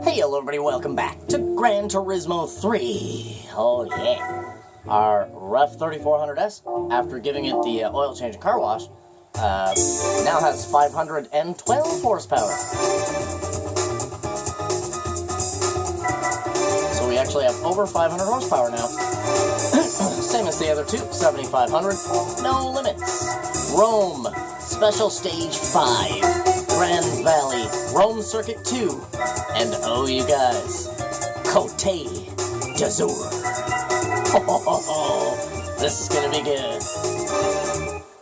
Hey, hello everybody, welcome back to Gran Turismo 3. Oh yeah. Our Ref 3400S, after giving it the oil change and car wash, now has 512 horsepower. So we actually have over 500 horsepower now. Same as the other two, 7,500. No limits. Rome, Special Stage 5. Grand Valley, Rome Circuit 2. And oh, you guys, Côte d'Azur. This is gonna be good.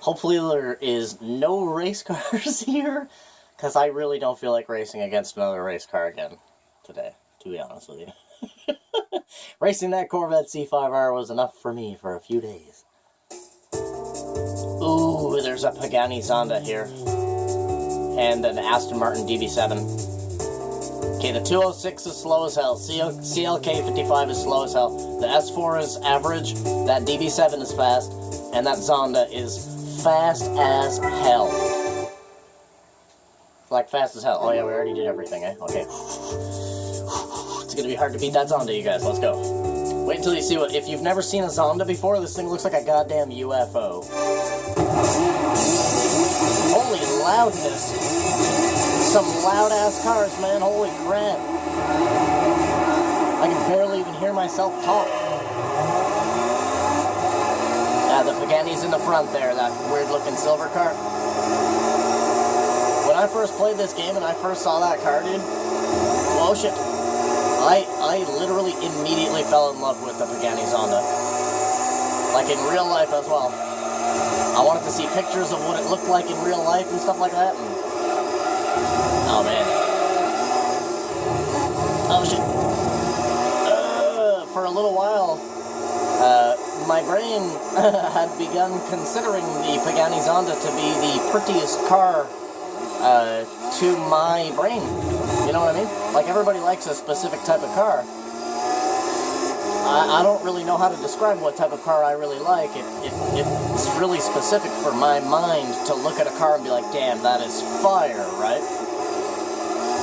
Hopefully there is no race cars here, because I really don't feel like racing against another race car again today, to be honest with you. Racing that Corvette C5R was enough for me for a few days. Ooh, there's a Pagani Zonda here. And an Aston Martin DB7. Okay, the 206 is slow as hell. CLK 55 is slow as hell. The S4 is average. That DB7 is fast. And that Zonda is fast as hell. Like, fast as hell. Oh yeah, we already did everything, eh? Okay. It's gonna be hard to beat that Zonda, you guys. Let's go. Wait until you see what... If you've never seen a Zonda before, this thing looks like a goddamn UFO. Holy loudness. Some loud-ass cars, man. Holy crap. I can barely even hear myself talk. The Pagani's in the front there, that weird-looking silver car. When I first played this game and I first saw that car, dude, whoa, shit. I literally immediately fell in love with the Pagani Zonda. Like in real life as well. I wanted to see pictures of what it looked like in real life and stuff like that. And... oh, man. Oh, shit. For a little while, my brain had begun considering the Pagani Zonda to be the prettiest car to my brain. You know what I mean? Like, everybody likes a specific type of car. I don't really know how to describe what type of car I really like. It's really specific for my mind to look at a car and be like, damn, that is fire, right?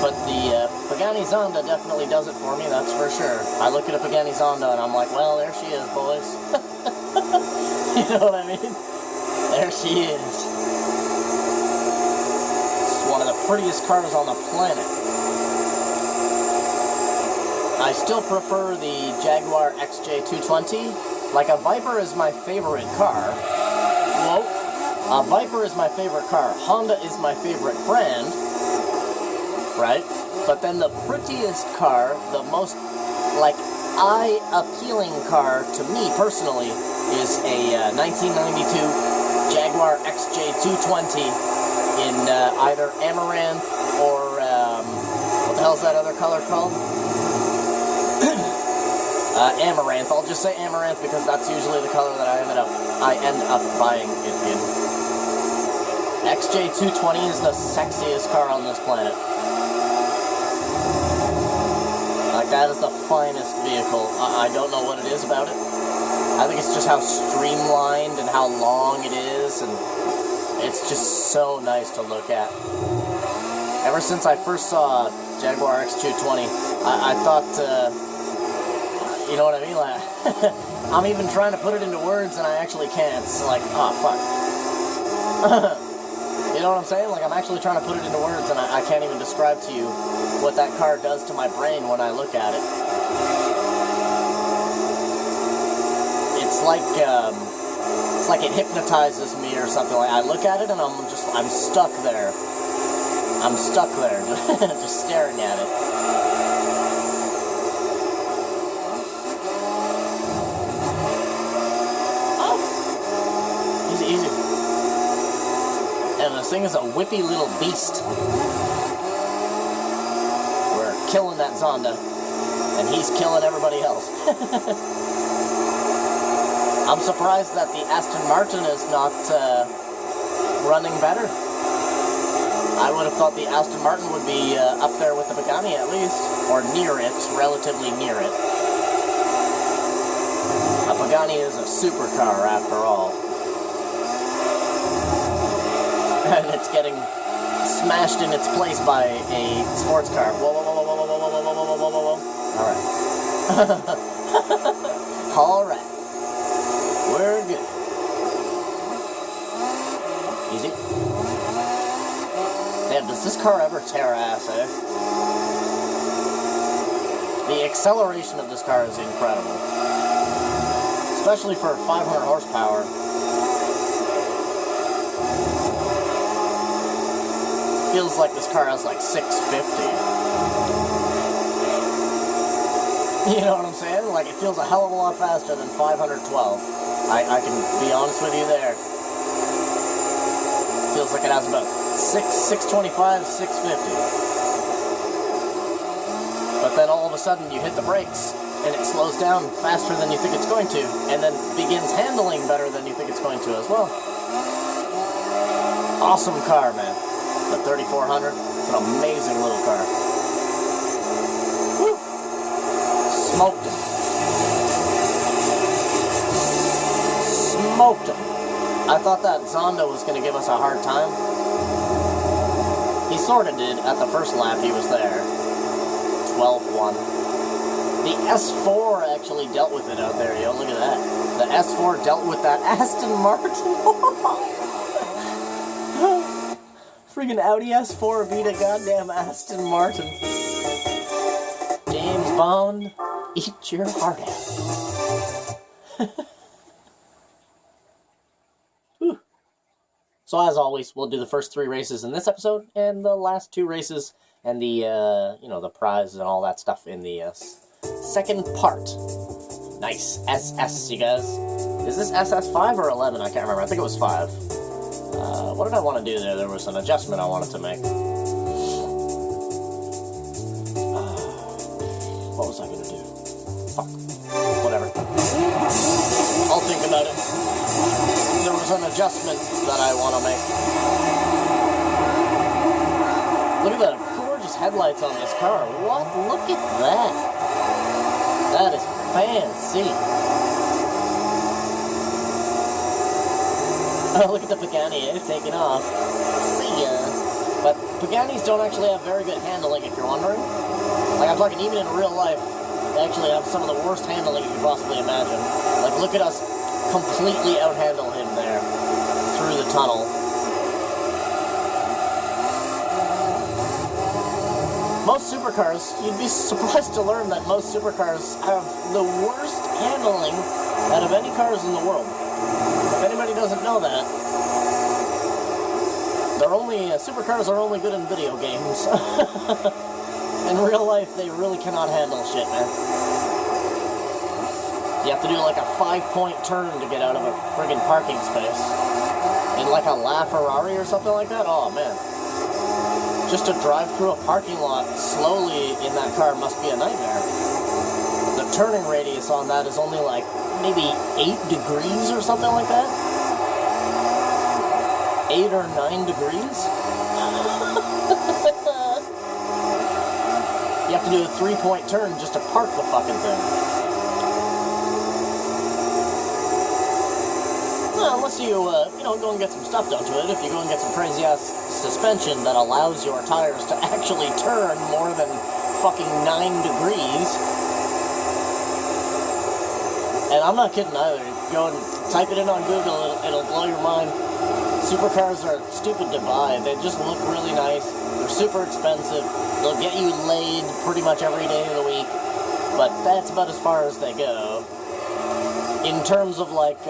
But the Pagani Zonda definitely does it for me, that's for sure. I look at a Pagani Zonda and I'm like, well, there she is, boys. You know what I mean? There she is. It's one of the prettiest cars on the planet. I still prefer the Jaguar XJ220. Like, a Viper is my favorite car. Whoa. A Viper is my favorite car. Honda is my favorite brand. Right? But then the prettiest car, the most, like, eye-appealing car to me, personally, is a 1992 Jaguar XJ220 in either Amaranth or, what the hell's that other color called? Amaranth. I'll just say Amaranth because that's usually the color that I end up buying it in. XJ220 is the sexiest car on this planet. Like, that is the finest vehicle. I don't know what it is about it. I think it's just how streamlined and how long it is, and it's just so nice to look at. Ever since I first saw Jaguar XJ220, I thought, you know what I mean? Like, I'm even trying to put it into words and I actually can't. It's like, oh, fuck. You know what I'm saying? Like, I'm actually trying to put it into words and I can't even describe to you what that car does to my brain when I look at it. It's like it hypnotizes me or something. Like, I look at it and I'm stuck there. I'm stuck there, just staring at it. Easy. And this thing is a whippy little beast. We're killing that Zonda, and he's killing everybody else. I'm surprised that the Aston Martin is not running better. I would have thought the Aston Martin would be up there with the Pagani at least, or near it, relatively near it. A Pagani is a supercar after all. And it's getting smashed in its place by a sports car. Whoa, whoa, whoa, whoa, whoa, whoa, whoa, whoa, whoa, Alright. We're good. Easy. Damn, does this car ever tear ass, eh? The acceleration of this car is incredible. Especially for 500 horsepower. Feels like this car has like 650. You know what I'm saying? Like, it feels a hell of a lot faster than 512. I can be honest with you there. Feels like it has about 625, 650. But then all of a sudden you hit the brakes, and it slows down faster than you think it's going to, and then begins handling better than you think it's going to as well. Awesome car, man. The 3400, it's an amazing little car. Woo! Smoked him. Smoked him. I thought that Zonda was going to give us a hard time. He sort of did at the first lap he was there. 12-1. The S4 actually dealt with it out there, yo. Look at that. The S4 dealt with that Aston Martin. Freaking Audi S4 beat a goddamn Aston Martin. James Bond, eat your heart out. So as always, we'll do the first 3 races in this episode, and the last 2 races, and the, the prize and all that stuff in the second part. Nice. SS, you guys. Is this SS5 or 11? I can't remember. I think it was 5. What did I want to do there? There was an adjustment I wanted to make. What was I going to do? Fuck. Whatever. I'll think about it. There was an adjustment that I want to make. Look at the gorgeous headlights on this car. What? Look at that. That is fancy. Oh, look at the Pagani, it's taking off. See ya. But Paganis don't actually have very good handling, if you're wondering. Like, I'm talking even in real life, they actually have some of the worst handling you could possibly imagine. Like, look at us completely outhandle him there through the tunnel. Most supercars, you'd be surprised to learn that most supercars have the worst handling out of any cars in the world. If anybody doesn't know that, supercars are only good in video games. In real life, they really cannot handle shit, man. You have to do like a 5-point turn to get out of a friggin' parking space. In like a LaFerrari or something like that? Oh, man. Just to drive through a parking lot slowly in that car must be a nightmare. The turning radius on that is only like maybe 8 degrees or something like that? 8 or 9 degrees? You have to do a 3-point turn just to park the fucking thing. Well, unless you, go and get some stuff done to it. If you go and get some crazy-ass suspension that allows your tires to actually turn more than fucking 9 degrees. And I'm not kidding either. Go and type it in on Google, it'll blow your mind. Supercars are stupid to buy. They just look really nice. They're super expensive. They'll get you laid pretty much every day of the week. But that's about as far as they go. In terms of, like,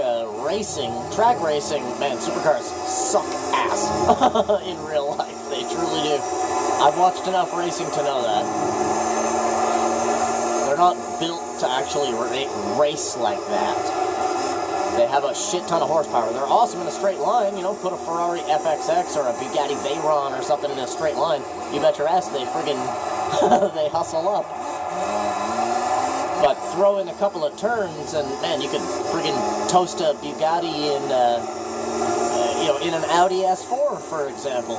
racing, track racing, man, supercars suck ass in real life. They truly do. I've watched enough racing to know that. They're not built to actually race like that. They have a shit ton of horsepower. They're awesome in a straight line. Put a Ferrari FXX or a Bugatti Veyron or something in a straight line. You bet your ass they friggin' they hustle up. But throw in a couple of turns and, man, you could friggin' toast a Bugatti in an Audi S4, for example.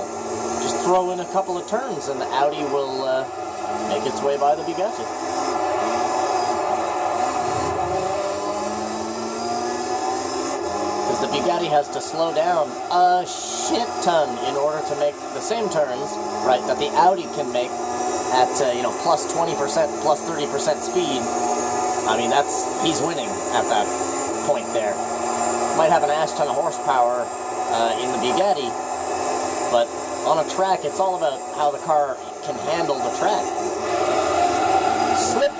Just throw in a couple of turns and the Audi will make its way by the Bugatti. The Bugatti has to slow down a shit ton in order to make the same turns, right, that the Audi can make at, plus 20%, plus 30% speed. I mean, he's winning at that point there. Might have an ash ton of horsepower in the Bugatti, but on a track, it's all about how the car can handle the track. Slip it.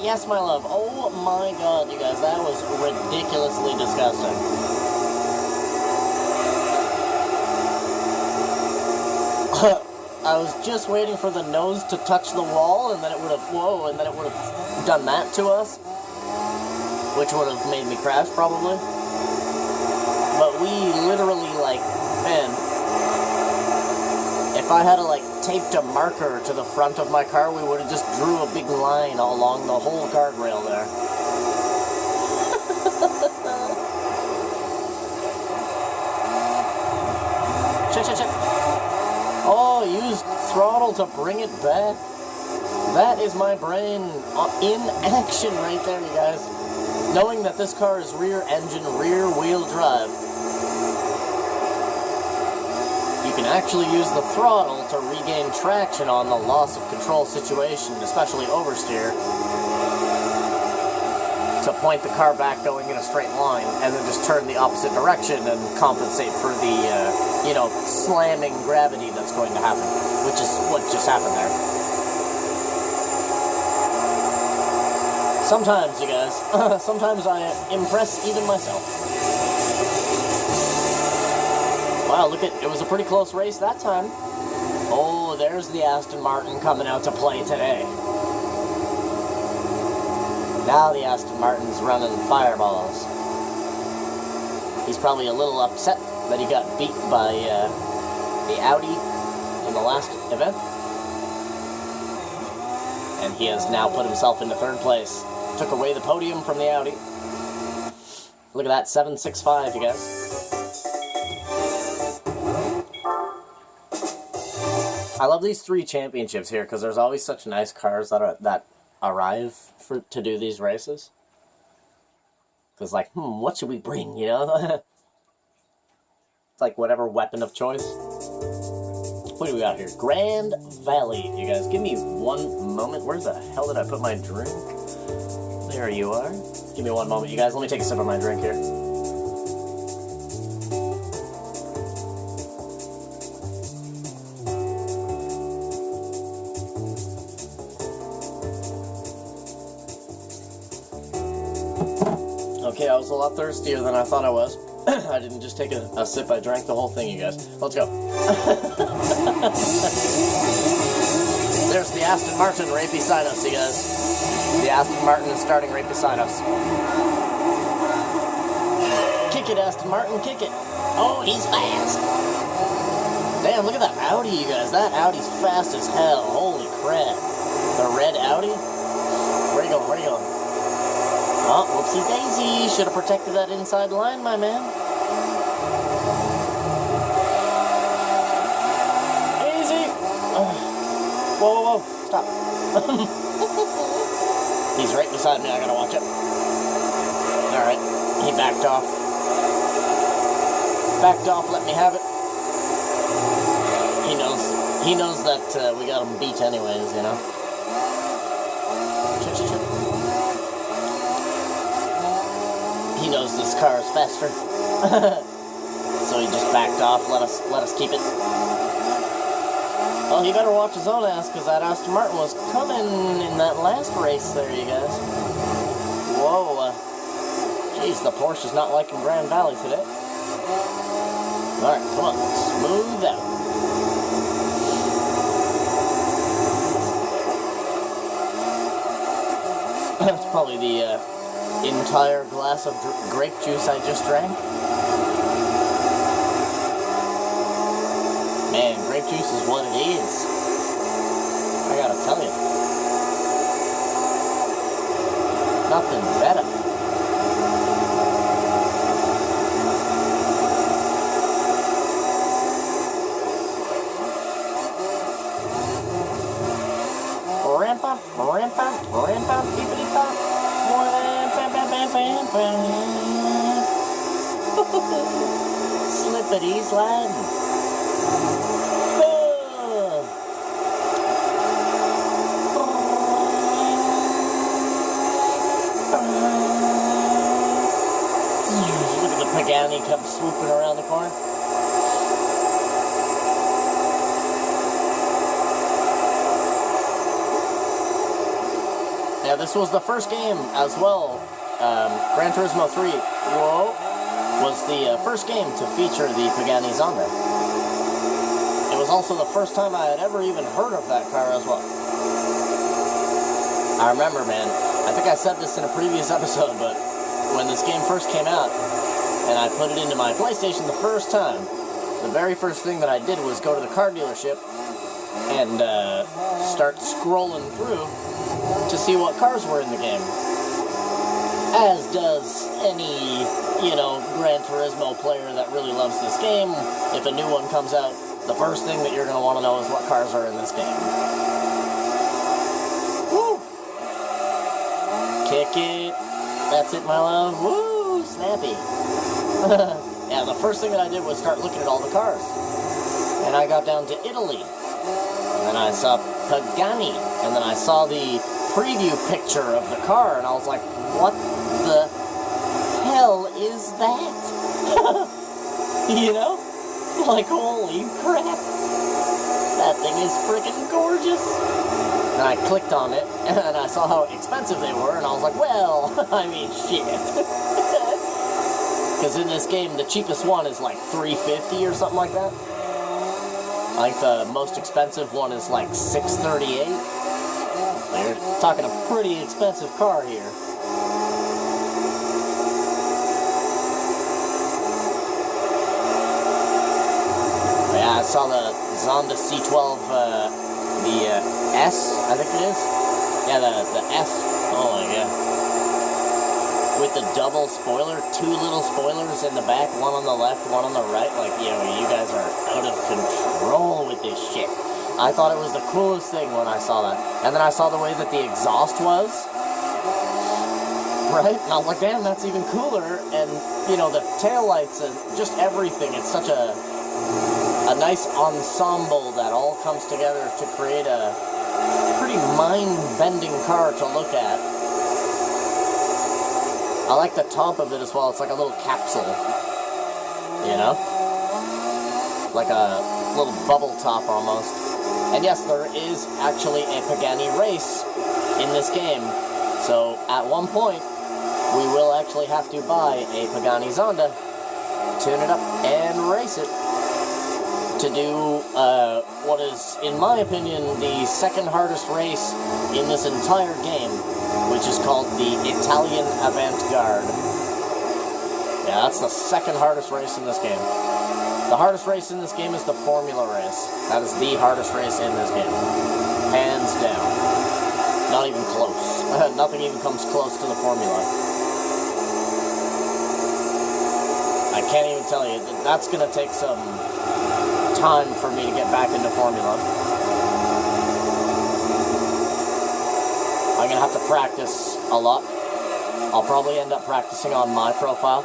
Yes, my love. Oh my god, you guys, that was ridiculously disgusting. I was just waiting for the nose to touch the wall, and then it would have, done that to us, which would have made me crash, probably. But we literally, like, man, if I had, taped a marker to the front of my car, we would have just drew a big line along the whole guardrail there. Check. Oh, used throttle to bring it back. That is my brain in action right there, you guys. Knowing that this car is rear engine, rear wheel drive, you can actually use the throttle to regain traction on the loss of control situation, especially oversteer, to point the car back going in a straight line, and then just turn the opposite direction and compensate for the, slamming gravity that's going to happen, which is what just happened there. Sometimes, you guys, sometimes I impress even myself. Wow, look it was a pretty close race that time. Oh, there's the Aston Martin coming out to play today. Now the Aston Martin's running fireballs. He's probably a little upset that he got beat by the Audi in the last event. And he has now put himself into third place. Took away the podium from the Audi. Look at that, 765, you guys. I love these 3 championships here because there's always such nice cars that arrive to do these races. Because, what should we bring, you know? It's like whatever weapon of choice. What do we got here? Grand Valley, you guys. Give me one moment. Where the hell did I put my drink? There you are. Give me one moment, you guys. Let me take a sip of my drink here. Okay, I was a lot thirstier than I thought I was. I didn't just take a sip, I drank the whole thing, you guys. Let's go. There's the Aston Martin right beside us, you guys. The Aston Martin is starting right beside us. Kick it, Aston Martin, kick it. Oh, he's fast. Damn, look at that Audi, you guys. That Audi's fast as hell. Holy crap. The red Audi? Where you going? Where you going? Oh, whoopsie daisy. Should have protected that inside line, my man. Easy. Whoa. Stop. He's right beside me. I gotta watch it. Alright. He backed off. Let me have it. He knows that we got him beat anyways, you know. He knows this car is faster. So he just backed off, let us keep it. Well, he better watch his own ass, because that Aston Martin was coming in that last race there, you guys. Whoa. Jeez, the Porsche is not liking Gran Valley today. Alright, come on. Smooth out. That's probably the entire glass of grape juice I just drank. Man, grape juice is what it is. I gotta tell you. Nothing better. Rampa, beepity pop. Slippity sliding. Pagani comes swooping around the corner. Yeah, this was the first game as well. Gran Turismo 3, was the first game to feature the Pagani Zonda. It was also the first time I had ever even heard of that car as well. I remember, man, I think I said this in a previous episode, but when this game first came out, and I put it into my PlayStation the first time, the very first thing that I did was go to the car dealership and start scrolling through to see what cars were in the game. As does any, Gran Turismo player that really loves this game. If a new one comes out, the first thing that you're going to want to know is what cars are in this game. Woo! Kick it. That's it, my love. Woo! Snappy. Yeah, the first thing that I did was start looking at all the cars. And I got down to Italy. And then I saw Pagani. And then I saw the preview picture of the car. And I was like, what the hell is that? Like, holy crap. That thing is freaking gorgeous. And I clicked on it, and I saw how expensive they were, and I was like, well, I mean, shit. Because in this game, the cheapest one is like $350 or something like that. I think the most expensive one is like $638. You're talking a pretty expensive car here. Yeah, I saw the Zonda C12, the S, I think it is. Yeah, the S. Oh my god. With the double spoiler, 2 little spoilers in the back, one on the left, one on the right. Like, you guys are out of control with this shit. I thought it was the coolest thing when I saw that. And then I saw the way that the exhaust was. Right? And I was like, damn, that's even cooler. And, the taillights and just everything. It's such a nice ensemble that all comes together to create a pretty mind-bending car to look at. I like the top of it as well. It's like a little capsule, like a little bubble top almost. And yes, there is actually a Pagani race in this game. So at one point, we will actually have to buy a Pagani Zonda, tune it up, and race it to do what is, in my opinion, the second hardest race in this entire game, which is called the Italian Avant-Garde. Yeah, that's the second hardest race in this game. The hardest race in this game is the Formula race. That is the hardest race in this game. Hands down. Not even close. Nothing even comes close to the Formula. I can't even tell you. That's going to take some time for me to get back into Formula. I'm going to have to practice a lot. I'll probably end up practicing on my profile,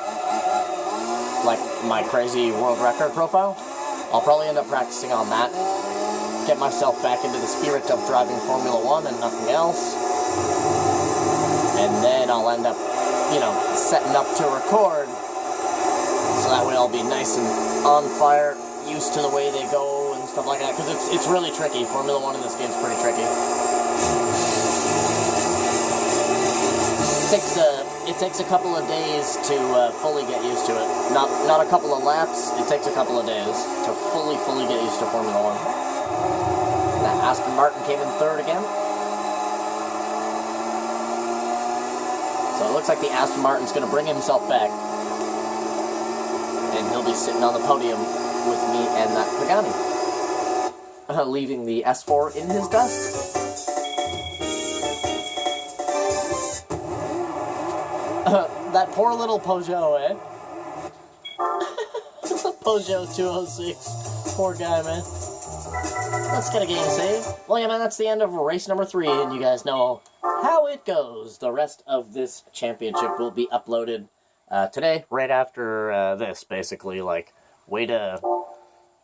like my crazy world record profile. I'll probably end up practicing on that. Get myself back into the spirit of driving Formula 1 and nothing else. And then I'll end up, setting up to record. So that way I'll be nice and on fire, used to the way they go and stuff like that. Because it's really tricky. Formula 1 in this game is pretty tricky. It takes a couple of days to fully get used to it. Not a couple of laps, it takes a couple of days to fully get used to Formula 1. That Aston Martin came in third again. So it looks like the Aston Martin's going to bring himself back. And he'll be sitting on the podium with me and that Pagani. Leaving the S4 in his dust. That poor little Peugeot, eh? Peugeot 206. Poor guy, man. Let's get a game save. Well, yeah, man, that's the end of race number 3, and you guys know how it goes. The rest of this championship will be uploaded today, right after this, basically. Like, way to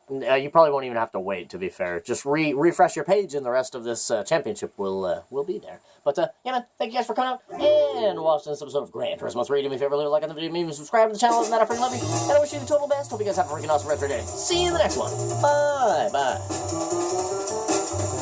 You probably won't even have to wait, to be fair. Just refresh your page and the rest of this championship will be there. But, yeah, man, thank you guys for coming out and watching this episode of Gran Turismo 3. Do me a favor, leave a like on the video, maybe subscribe to the channel, and that I freaking love you. And I wish you the total best. Hope you guys have a freaking awesome rest of your day. See you in the next one. Bye. Bye.